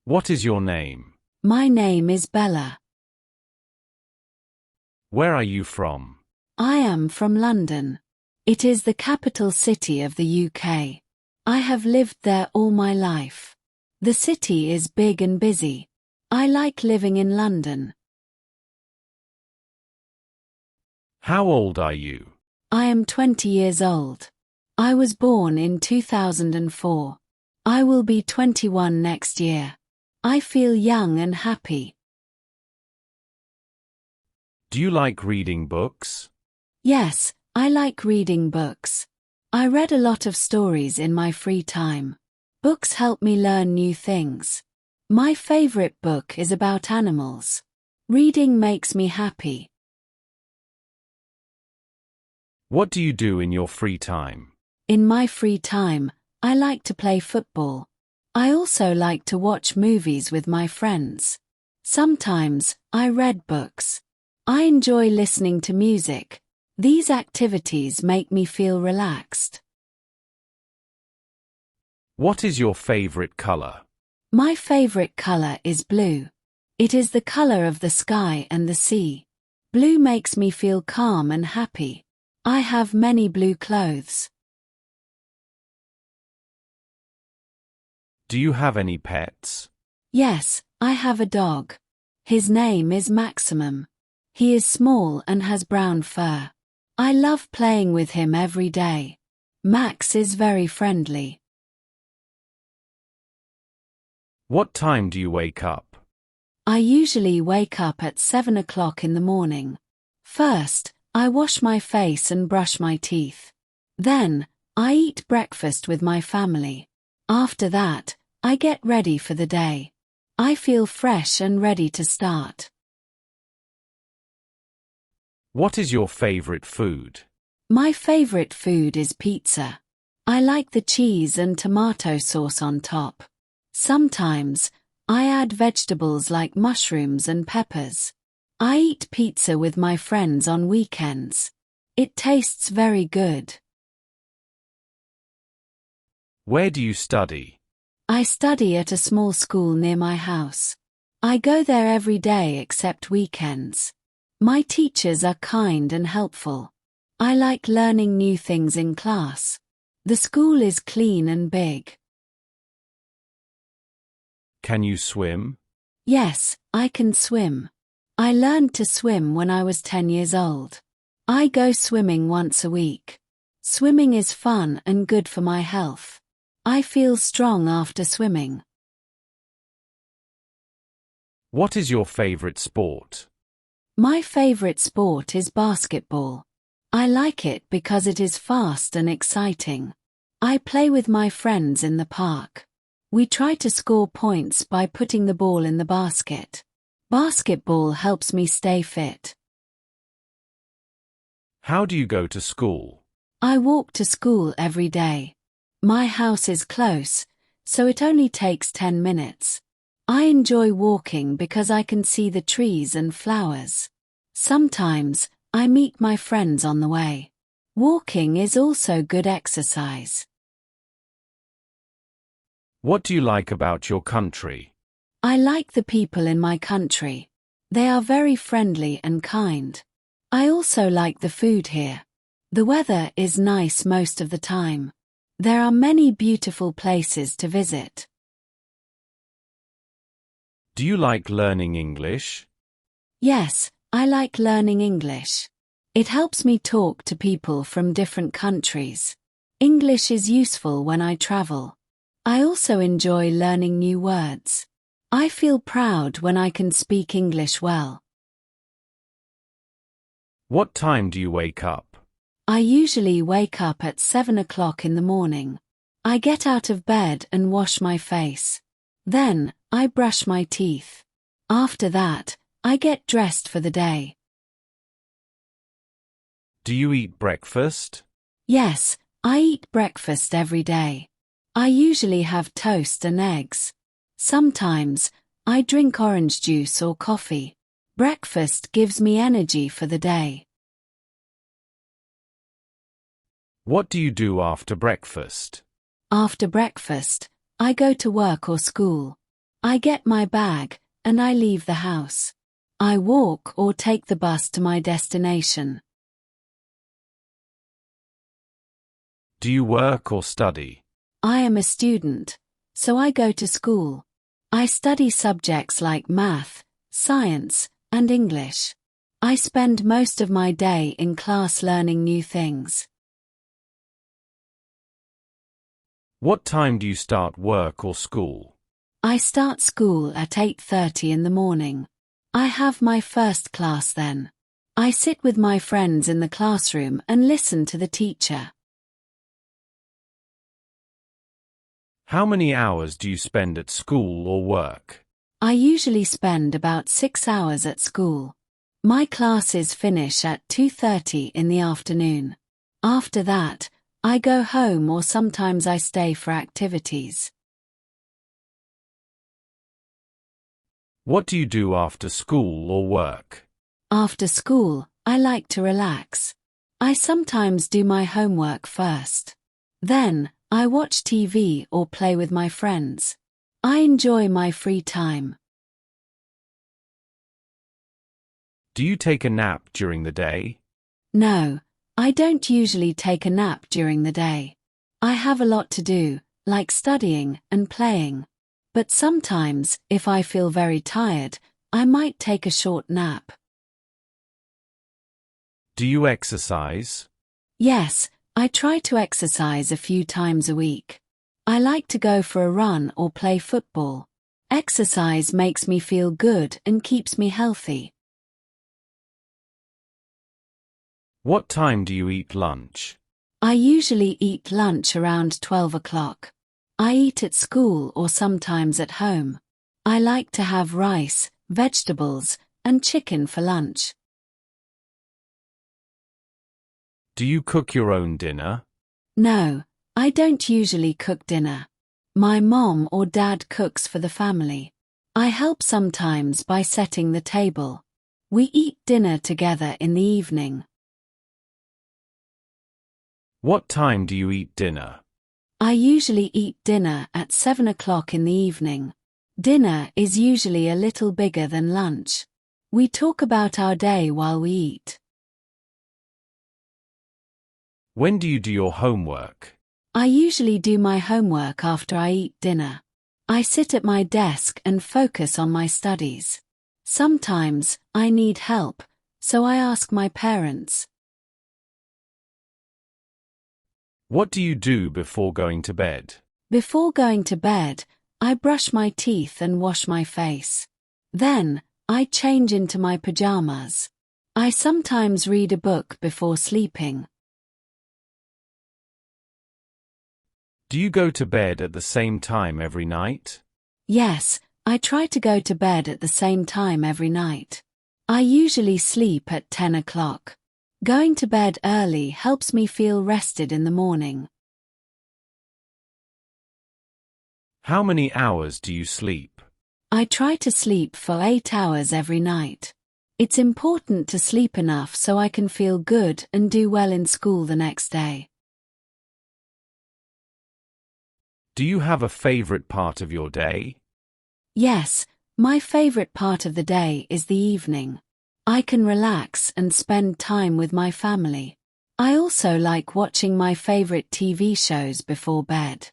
What is your name? My name is Bella. Where are you from? I am from London. It is the capital city of the UK. I have lived there all my life. The city is big and busy. I like living in London. How old are you? I am 20 years old. I was born in 2004. I will be 21 next year. I feel young and happy. Do you like reading books? Yes, I like reading books. I read a lot of stories in my free time. Books help me learn new things. My favorite book is about animals. Reading makes me happy. What do you do in your free time? In my free time, I like to play football. I also like to watch movies with my friends. Sometimes, I read books. I enjoy listening to music. These activities make me feel relaxed. What is your favorite color? My favorite color is blue. It is the color of the sky and the sea. Blue makes me feel calm and happy. I have many blue clothes. Do you have any pets? Yes, I have a dog. His name is Maximum. He is small and has brown fur. I love playing with him every day. Max is very friendly. What time do you wake up? I usually wake up at 7 o'clock in the morning. First, I wash my face and brush my teeth. Then, I eat breakfast with my family. After that, I get ready for the day. I feel fresh and ready to start. What is your favorite food? My favorite food is pizza. I like the cheese and tomato sauce on top. Sometimes, I add vegetables like mushrooms and peppers. I eat pizza with my friends on weekends. It tastes very good. Where do you study? I study at a small school near my house. I go there every day except weekends. My teachers are kind and helpful. I like learning new things in class. The school is clean and big. Can you swim? Yes, I can swim. I learned to swim when I was 10 years old. I go swimming once a week. Swimming is fun and good for my health. I feel strong after swimming. What is your favorite sport? My favorite sport is basketball. I like it because it is fast and exciting. I play with my friends in the park. We try to score points by putting the ball in the basket. Basketball helps me stay fit. How do you go to school? I walk to school every day. My house is close, so it only takes 10 minutes. I enjoy walking because I can see the trees and flowers. Sometimes, I meet my friends on the way. Walking is also good exercise. What do you like about your country? I like the people in my country. They are very friendly and kind. I also like the food here. The weather is nice most of the time. There are many beautiful places to visit. Do you like learning English? Yes, I like learning English. It helps me talk to people from different countries. English is useful when I travel. I also enjoy learning new words. I feel proud when I can speak English well. What time do you wake up? I usually wake up at 7 o'clock in the morning. I get out of bed and wash my face. Then, I brush my teeth. After that, I get dressed for the day. Do you eat breakfast? Yes, I eat breakfast every day. I usually have toast and eggs. Sometimes, I drink orange juice or coffee. Breakfast gives me energy for the day. What do you do after breakfast? After breakfast, I go to work or school. I get my bag, and I leave the house. I walk or take the bus to my destination. Do you work or study? I am a student, so I go to school. I study subjects like math, science, and English. I spend most of my day in class learning new things. What time do you start work or school? I start school at 8:30 in the morning. I have my first class then. I sit with my friends in the classroom and listen to the teacher. How many hours do you spend at school or work? I usually spend about 6 hours at school. My classes finish at 2:30 in the afternoon. After that, I go home or sometimes I stay for activities. What do you do after school or work? After school, I like to relax. I sometimes do my homework first. Then, I watch TV or play with my friends. I enjoy my free time. Do you take a nap during the day? No, I don't usually take a nap during the day. I have a lot to do, like studying and playing. But sometimes, if I feel very tired, I might take a short nap. Do you exercise? Yes, I try to exercise a few times a week. I like to go for a run or play football. Exercise makes me feel good and keeps me healthy. What time do you eat lunch? I usually eat lunch around 12 o'clock. I eat at school or sometimes at home. I like to have rice, vegetables, and chicken for lunch. Do you cook your own dinner? No, I don't usually cook dinner. My mom or dad cooks for the family. I help sometimes by setting the table. We eat dinner together in the evening. What time do you eat dinner? I usually eat dinner at 7 o'clock in the evening. Dinner is usually a little bigger than lunch. We talk about our day while we eat. When do you do your homework? I usually do my homework after I eat dinner. I sit at my desk and focus on my studies. Sometimes, I need help, so I ask my parents. What do you do before going to bed? Before going to bed, I brush my teeth and wash my face. Then, I change into my pajamas. I sometimes read a book before sleeping. Do you go to bed at the same time every night? Yes, I try to go to bed at the same time every night. I usually sleep at 10 o'clock. Going to bed early helps me feel rested in the morning. How many hours do you sleep? I try to sleep for 8 hours every night. It's important to sleep enough so I can feel good and do well in school the next day. Do you have a favorite part of your day? Yes, my favorite part of the day is the evening. I can relax and spend time with my family. I also like watching my favorite TV shows before bed.